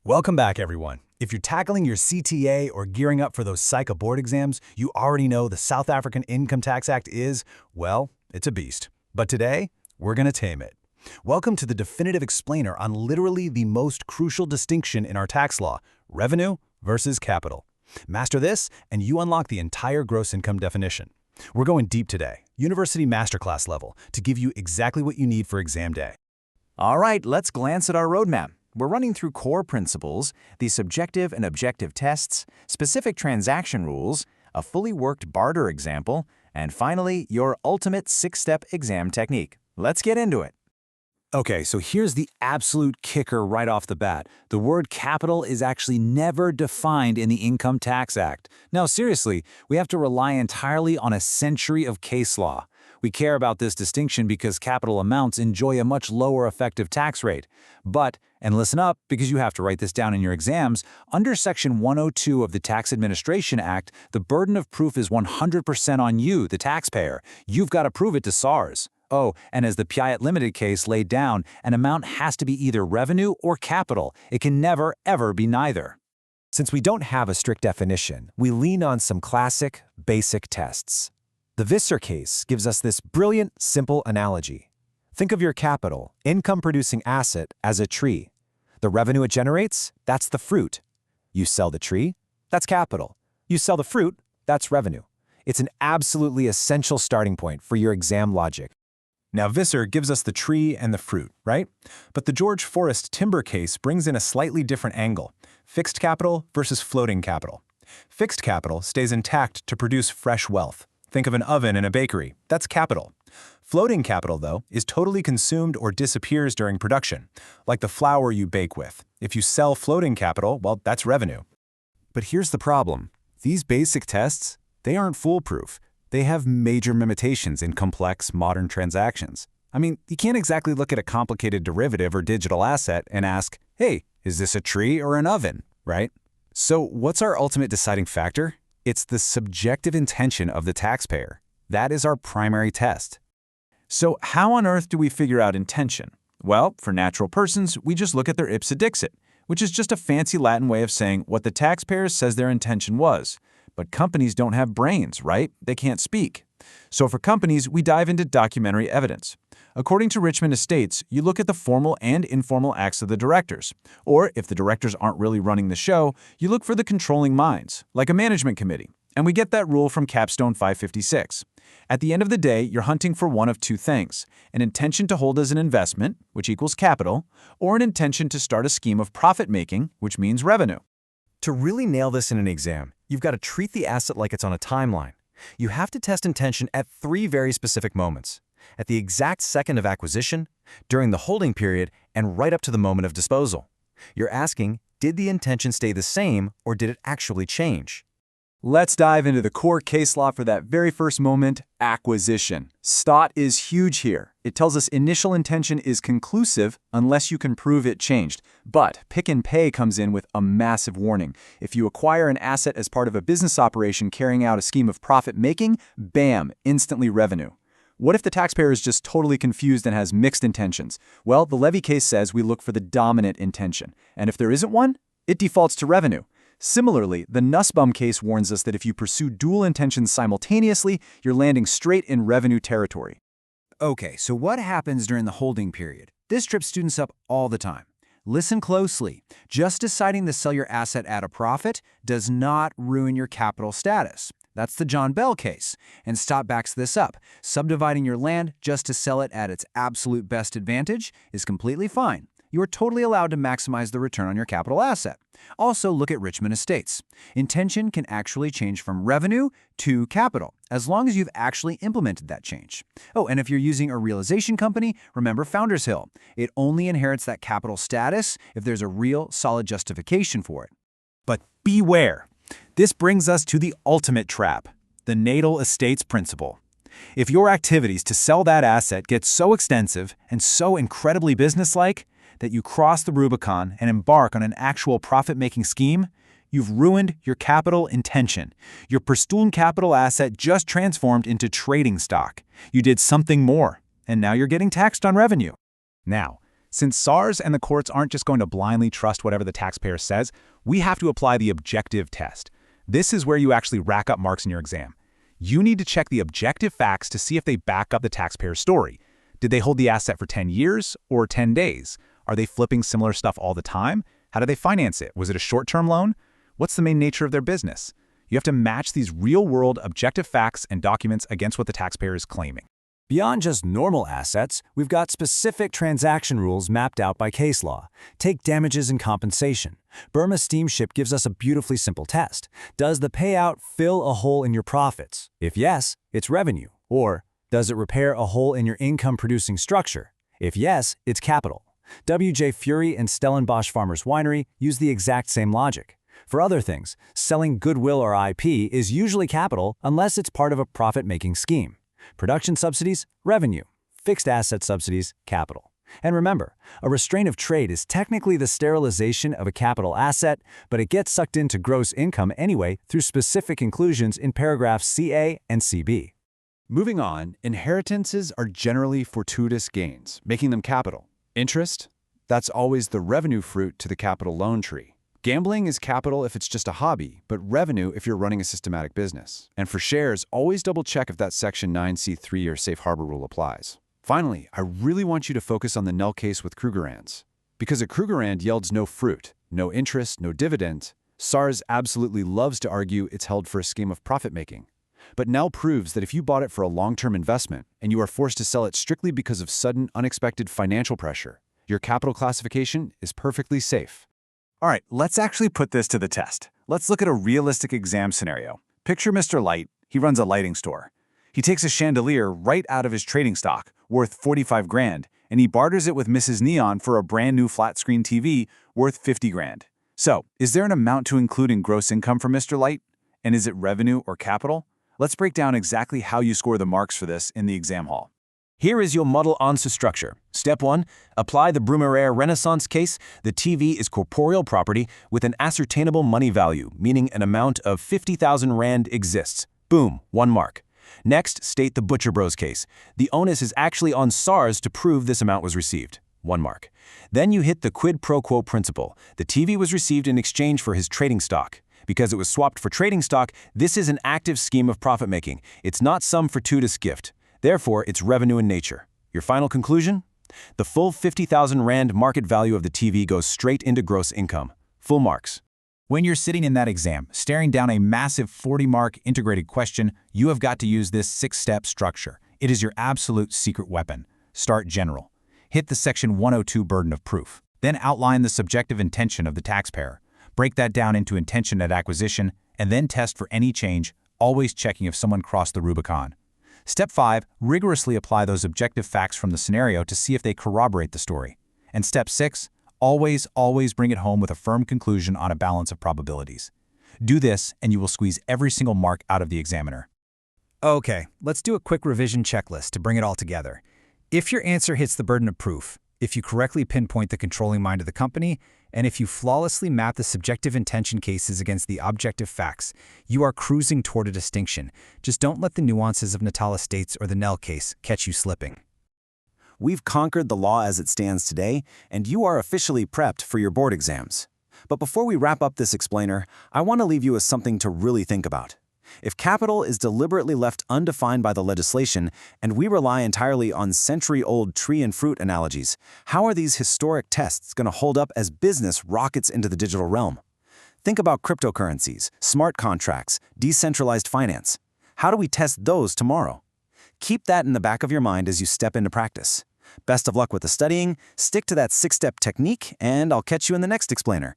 Welcome back, everyone. If you're tackling your CTA or gearing up for those SAICA board exams, you already know the South African Income Tax Act is, well, it's a beast. But today, we're going to tame it. Welcome to the definitive explainer on literally the most crucial distinction in our tax law, revenue versus capital. Master this, and you unlock the entire gross income definition. We're going deep today, University Masterclass level, to give you exactly what you need for exam day. All right, let's glance at our roadmap. We're running through core principles, the subjective and objective tests, specific transaction rules, a fully worked barter example, and finally, your ultimate 6-step exam technique. Let's get into it. Okay, so here's the absolute kicker right off the bat. The word capital is actually never defined in the Income Tax Act. Now, seriously, we have to rely entirely on a century of case law. We care about this distinction because capital amounts enjoy a much lower effective tax rate. But, and listen up because you have to write this down in your exams, under Section 102 of the Tax Administration Act, the burden of proof is 100% on you, the taxpayer. You've got to prove it to SARS. Oh, and as the Piaget Limited case laid down, an amount has to be either revenue or capital. It can never, ever be neither. Since we don't have a strict definition, we lean on some classic, basic tests. The Visser case gives us this brilliant, simple analogy. Think of your capital, income-producing asset, as a tree. The revenue it generates, that's the fruit. You sell the tree, that's capital. You sell the fruit, that's revenue. It's an absolutely essential starting point for your exam logic. Now, Visser gives us the tree and the fruit, right? But the George Forest timber case brings in a slightly different angle, fixed capital versus floating capital. Fixed capital stays intact to produce fresh wealth. Think of an oven and a bakery. That's capital. Floating capital, though, is totally consumed or disappears during production, like the flour you bake with. If you sell floating capital, well, that's revenue. But here's the problem. These basic tests, they aren't foolproof. They have major limitations in complex, modern transactions. I mean, you can't exactly look at a complicated derivative or digital asset and ask, hey, is this a tree or an oven, right? So what's our ultimate deciding factor? It's the subjective intention of the taxpayer. That is our primary test. So how on earth do we figure out intention? Well, for natural persons, we just look at their ipse dixit, which is just a fancy Latin way of saying what the taxpayer says their intention was. But companies don't have brains, right? They can't speak. So for companies, we dive into documentary evidence. According to Richmond Estates, you look at the formal and informal acts of the directors. Or if the directors aren't really running the show, you look for the controlling minds, like a management committee. And we get that rule from Capstone 556. At the end of the day, you're hunting for one of two things: an intention to hold as an investment, which equals capital, or an intention to start a scheme of profit-making, which means revenue. To really nail this in an exam, you've got to treat the asset like it's on a timeline. You have to test intention at 3 very specific moments: at the exact second of acquisition, during the holding period, and right up to the moment of disposal. You're asking, did the intention stay the same or did it actually change? Let's dive into the core case law for that very first moment, acquisition. Stott is huge here. It tells us initial intention is conclusive unless you can prove it changed. But Pick and Pay comes in with a massive warning. If you acquire an asset as part of a business operation carrying out a scheme of profit-making, bam, instantly revenue. What if the taxpayer is just totally confused and has mixed intentions? Well, the Levy case says we look for the dominant intention. And if there isn't one, it defaults to revenue. Similarly, the Nussbaum case warns us that if you pursue dual intentions simultaneously, you're landing straight in revenue territory. Okay, so what happens during the holding period? This trips students up all the time. Listen closely. Just deciding to sell your asset at a profit does not ruin your capital status. That's the John Bell case, and Stott backs this up. Subdividing your land just to sell it at its absolute best advantage is completely fine. You are totally allowed to maximize the return on your capital asset. Also, look at Richmond Estates. Intention can actually change from revenue to capital, as long as you've actually implemented that change. Oh, and if you're using a realization company, remember Founders Hill. It only inherits that capital status if there's a real, solid justification for it. But beware. This brings us to the ultimate trap, the Natal Estates principle. If your activities to sell that asset get so extensive and so incredibly businesslike that you cross the Rubicon and embark on an actual profit-making scheme, you've ruined your capital intention. Your pristine capital asset just transformed into trading stock. You did something more, and now you're getting taxed on revenue. Now, Since SARs and the courts aren't just going to blindly trust whatever the taxpayer says, we have to apply the objective test. This is where you actually rack up marks in your exam. You need to check the objective facts to see if they back up the taxpayer's story. Did they hold the asset for 10 years or 10 days? Are they flipping similar stuff all the time? How do they finance it? Was it a short-term loan? What's the main nature of their business? You have to match these real-world objective facts and documents against what the taxpayer is claiming. Beyond just normal assets, we've got specific transaction rules mapped out by case law. Take damages and compensation. Burma Steamship gives us a beautifully simple test. Does the payout fill a hole in your profits? If yes, it's revenue. Or, does it repair a hole in your income-producing structure? If yes, it's capital. W.J. Fury and Stellenbosch Farmers Winery use the exact same logic. For other things, selling goodwill or IP is usually capital unless it's part of a profit-making scheme. Production subsidies, revenue. Fixed asset subsidies, capital. And remember, a restraint of trade is technically the sterilization of a capital asset, but it gets sucked into gross income anyway through specific inclusions in paragraphs CA and CB. Moving on, inheritances are generally fortuitous gains, making them capital. Interest? That's always the revenue fruit to the capital loan tree. Gambling is capital if it's just a hobby, but revenue if you're running a systematic business. And for shares, always double-check if that Section 9C3 or Safe Harbor rule applies. Finally, I really want you to focus on the Nell case with Krugerrands. Because a Krugerrand yields no fruit, no interest, no dividend, SARS absolutely loves to argue it's held for a scheme of profit-making. But Nell proves that if you bought it for a long-term investment and you are forced to sell it strictly because of sudden, unexpected financial pressure, your capital classification is perfectly safe. All right, let's actually put this to the test. Let's look at a realistic exam scenario. Picture Mr. Light. He runs a lighting store. He takes a chandelier right out of his trading stock, worth 45 grand, and he barters it with Mrs. Neon for a brand new flat-screen TV worth 50 grand. So, is there an amount to include in gross income for Mr. Light? And is it revenue or capital? Let's break down exactly how you score the marks for this in the exam hall. Here is your model answer structure. Step 1. Apply the Brummeria Renaissance case. The TV is corporeal property with an ascertainable money value, meaning an amount of 50,000 rand exists. Boom, 1 mark. Next, state the Butcher Bros case. The onus is actually on SARS to prove this amount was received. 1 mark. Then you hit the quid pro quo principle. The TV was received in exchange for his trading stock. Because it was swapped for trading stock, this is an active scheme of profit-making. It's not some fortuitous gift. Therefore, it's revenue in nature. Your final conclusion? The full 50,000 rand market value of the TV goes straight into gross income. Full marks. When you're sitting in that exam, staring down a massive 40-mark integrated question, you have got to use this 6-step structure. It is your absolute secret weapon. Start general. Hit the Section 102 burden of proof. Then outline the subjective intention of the taxpayer. Break that down into intention at acquisition, and then test for any change, always checking if someone crossed the Rubicon. Step 5, rigorously apply those objective facts from the scenario to see if they corroborate the story. And Step 6, always bring it home with a firm conclusion on a balance of probabilities. Do this, and you will squeeze every single mark out of the examiner. Okay, let's do a quick revision checklist to bring it all together. If your answer hits the burden of proof, if you correctly pinpoint the controlling mind of the company, and if you flawlessly map the subjective intention cases against the objective facts, you are cruising toward a distinction. Just don't let the nuances of Natal Estates or the Nell case catch you slipping. We've conquered the law as it stands today, and you are officially prepped for your board exams. But before we wrap up this explainer, I want to leave you with something to really think about. If capital is deliberately left undefined by the legislation, and we rely entirely on century-old tree and fruit analogies, how are these historic tests going to hold up as business rockets into the digital realm? Think about cryptocurrencies, smart contracts, decentralized finance. How do we test those tomorrow? Keep that in the back of your mind as you step into practice. Best of luck with the studying, stick to that 6-step technique, and I'll catch you in the next explainer.